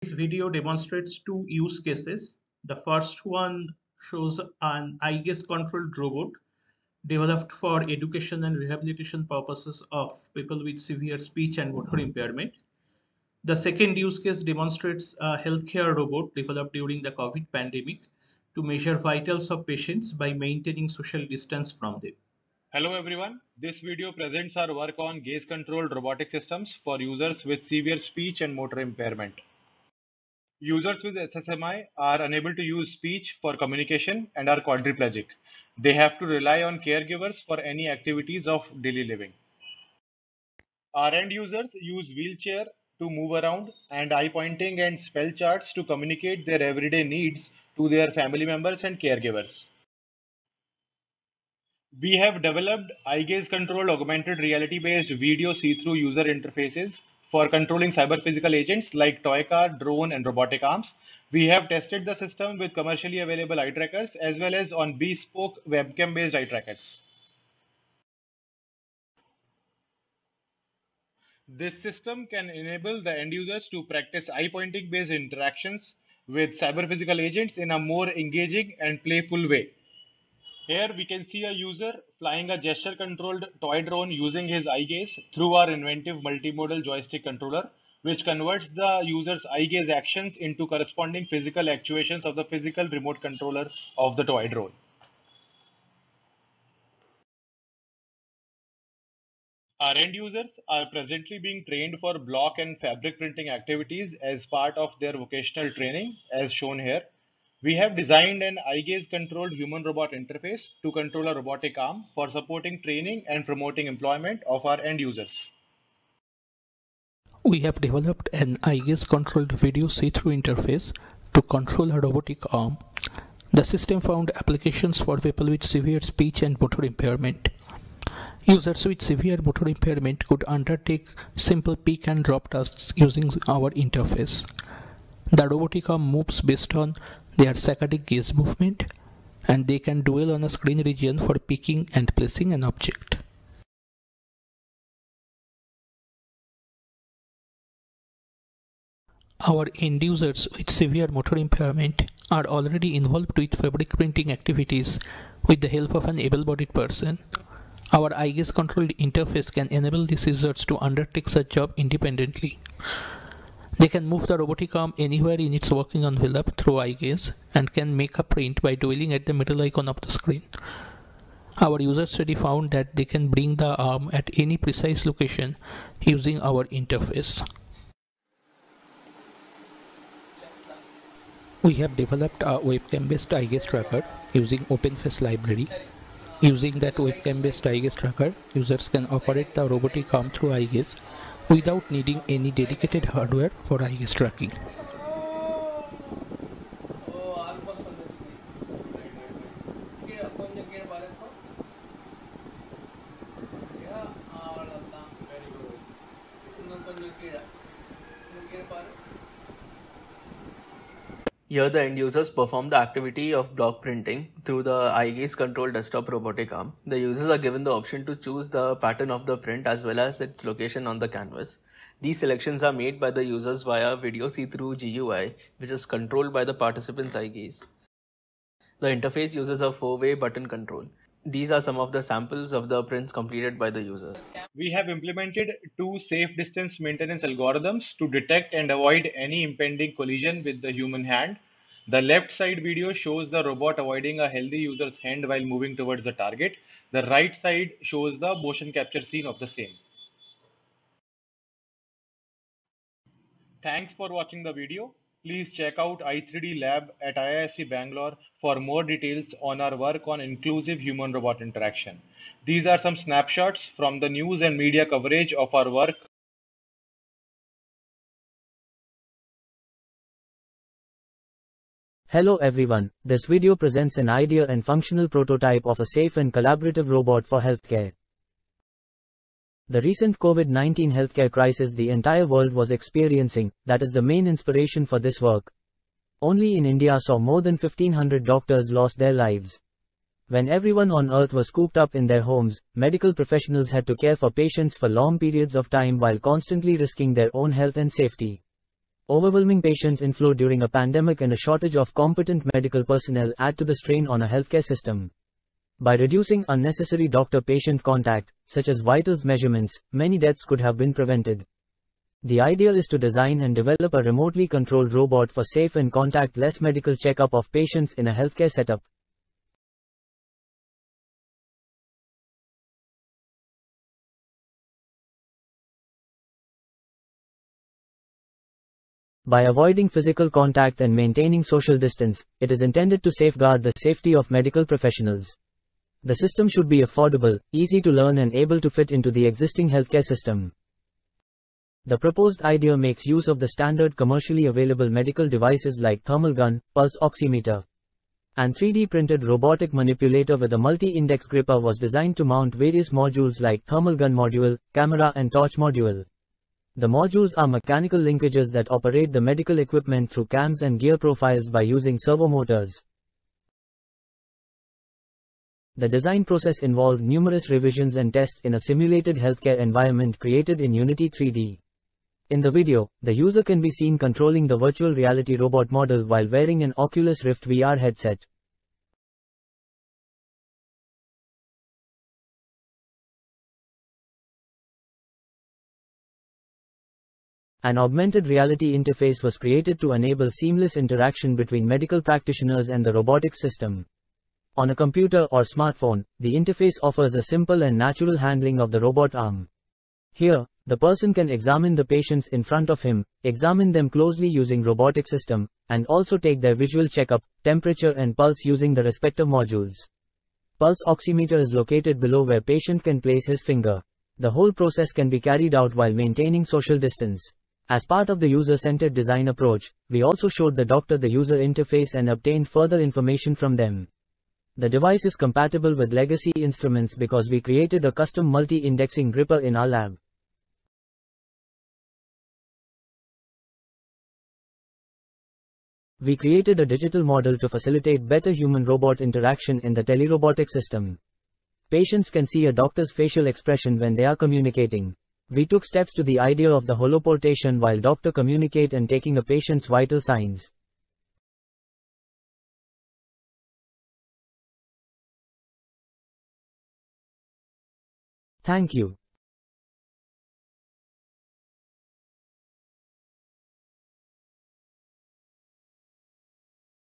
This video demonstrates two use cases. The first one shows an eye gaze controlled robot developed for education and rehabilitation purposes of people with severe speech and motor impairment. The second use case demonstrates a healthcare robot developed during the COVID pandemic to measure vitals of patients by maintaining social distance from them. Hello everyone, this video presents our work on gaze-controlled robotic systems for users with severe speech and motor impairment. Users with SSMI are unable to use speech for communication and are quadriplegic. They have to rely on caregivers for any activities of daily living. Our end users use wheelchair to move around and eye pointing and spell charts to communicate their everyday needs to their family members and caregivers. We have developed eye gaze controlled augmented reality based video see-through user interfaces for controlling cyber physical agents like toy car, drone and robotic arms. We have tested the system with commercially available eye trackers as well as on bespoke webcam-based eye trackers. This system can enable the end users to practice eye pointing based interactions with cyber physical agents in a more engaging and playful way. Here we can see a user flying a gesture-controlled toy drone using his eye gaze through our inventive multimodal joystick controller, which converts the user's eye gaze actions into corresponding physical actuations of the physical remote controller of the toy drone. Our end users are presently being trained for block and fabric printing activities as part of their vocational training, as shown here. We have designed an eye gaze controlled human robot interface to control a robotic arm for supporting training and promoting employment of our end users. We have developed an eye gaze controlled video see-through interface to control a robotic arm. The system found applications for people with severe speech and motor impairment. Users with severe motor impairment could undertake simple pick and drop tasks using our interface. The robotic arm moves based on their saccadic gaze movement, and they can dwell on a screen region for picking and placing an object. Our end users with severe motor impairment are already involved with fabric printing activities with the help of an able-bodied person. Our eye gaze controlled interface can enable these users to undertake such job independently. They can move the robotic arm anywhere in its working envelope through eye gaze and can make a print by dwelling at the middle icon of the screen. Our user study found that they can bring the arm at any precise location using our interface. We have developed a webcam-based eye gaze tracker using OpenFace library. Using that webcam-based eye gaze tracker, users can operate the robotic arm through eye gaze without needing any dedicated hardware for eye gaze tracking. Here the end users perform the activity of block printing through the eye gaze controlled desktop robotic arm. The users are given the option to choose the pattern of the print as well as its location on the canvas. These selections are made by the users via video see-through GUI, which is controlled by the participant's eye gaze. The interface uses a 4-way button control. These are some of the samples of the prints completed by the user. We have implemented two safe distance maintenance algorithms to detect and avoid any impending collision with the human hand. The left side video shows the robot avoiding a healthy user's hand while moving towards the target. The right side shows the motion capture scene of the same. Thanks for watching the video. Please check out i3D Lab at IISc Bangalore for more details on our work on inclusive human-robot interaction. These are some snapshots from the news and media coverage of our work. Hello everyone, this video presents an ideal and functional prototype of a safe and collaborative robot for healthcare. The recent COVID-19 healthcare crisis the entire world was experiencing, that is the main inspiration for this work. Only in India saw more than 1500 doctors lost their lives. When everyone on earth was cooped up in their homes, medical professionals had to care for patients for long periods of time while constantly risking their own health and safety. Overwhelming patient inflow during a pandemic and a shortage of competent medical personnel add to the strain on a healthcare system. By reducing unnecessary doctor-patient contact, such as vitals measurements, many deaths could have been prevented. The ideal is to design and develop a remotely controlled robot for safe and contact-less medical checkup of patients in a healthcare setup. By avoiding physical contact and maintaining social distance, it is intended to safeguard the safety of medical professionals. The system should be affordable, easy to learn and able to fit into the existing healthcare system. The proposed idea makes use of the standard commercially available medical devices like thermal gun, pulse oximeter, and 3D printed robotic manipulator with a multi-index gripper was designed to mount various modules like thermal gun module, camera and torch module. The modules are mechanical linkages that operate the medical equipment through cams and gear profiles by using servo motors. The design process involved numerous revisions and tests in a simulated healthcare environment created in Unity 3D. In the video, the user can be seen controlling the virtual reality robot model while wearing an Oculus Rift VR headset. An augmented reality interface was created to enable seamless interaction between medical practitioners and the robotics system. On a computer or smartphone, the interface offers a simple and natural handling of the robot arm. Here, the person can examine the patients in front of him, examine them closely using robotic system, and also take their visual checkup, temperature and pulse using the respective modules. Pulse oximeter is located below where patient can place his finger. The whole process can be carried out while maintaining social distance. As part of the user-centered design approach, we also showed the doctor the user interface and obtained further information from them. The device is compatible with legacy instruments because we created a custom multi-indexing gripper in our lab. We created a digital model to facilitate better human-robot interaction in the telerobotic system. Patients can see a doctor's facial expression when they are communicating. We took steps to the idea of the holoportation while doctor communicate and taking a patient's vital signs. Thank you.